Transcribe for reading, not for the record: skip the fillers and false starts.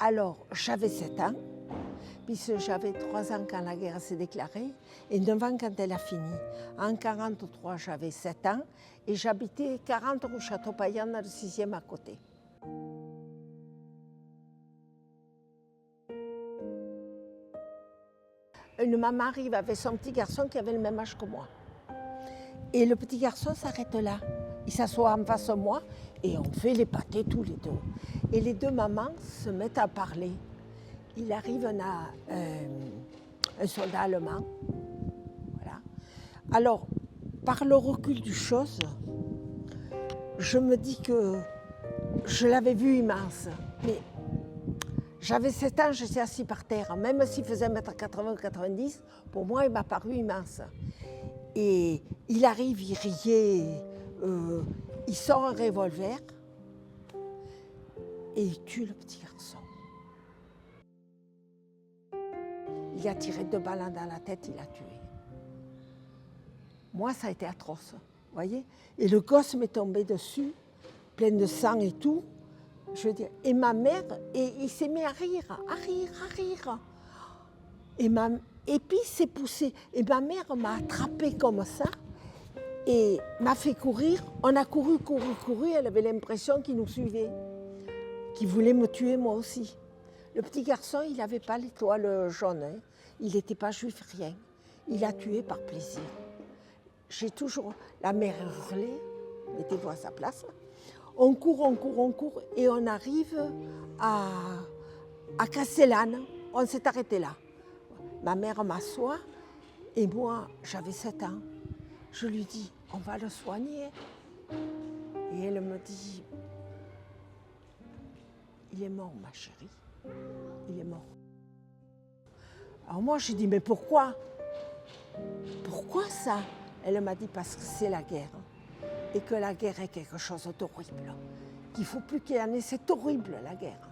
Alors, j'avais 7 ans, puisque j'avais 3 ans quand la guerre s'est déclarée et 9 ans quand elle a fini. En 1943, j'avais 7 ans et j'habitais 40 rue Château-Payan dans le 6e à côté. Une maman arrive avec son petit garçon qui avait le même âge que moi. Et le petit garçon s'arrête là. Il s'assoit en face de moi et on fait les pâtés tous les deux. Et les deux mamans se mettent à parler. Il arrive un soldat allemand. Voilà. Alors, par le recul du chose, je me dis que je l'avais vu immense. Mais j'avais 7 ans, j'étais assis par terre. Même s'il faisait 1m80 ou 90, pour moi, il m'a paru immense. Et il arrive, il riait, il sort un revolver et il tue le petit garçon. Il a tiré 2 balles dans la tête, il l'a tué. Moi, ça a été atroce, vous voyez. Et le gosse m'est tombé dessus, plein de sang et tout. Je veux dire, et ma mère, et il s'est mis à rire, à rire, à rire. Et puis il s'est poussé. Et ma mère m'a attrapé comme ça et m'a fait courir. On a couru, couru, couru. Elle avait l'impression qu'il nous suivait, qu'il voulait me tuer moi aussi. Le petit garçon, il n'avait pas l'étoile jaune. Hein. Il n'était pas juif, rien. Il a tué par plaisir. J'ai toujours... La mère hurlait, mettez-vous à sa place. On court, et on arrive à Castellane. On s'est arrêté là. Ma mère m'assoit et moi, j'avais 7 ans. Je lui dis, on va le soigner. Et elle me dit, il est mort, ma chérie. Il est mort. Alors moi, j'ai dit, mais pourquoi? Pourquoi ça? Elle m'a dit, parce que c'est la guerre. Et que la guerre est quelque chose d'horrible. Qu'il ne faut plus qu'il y en ait, c'est horrible, la guerre.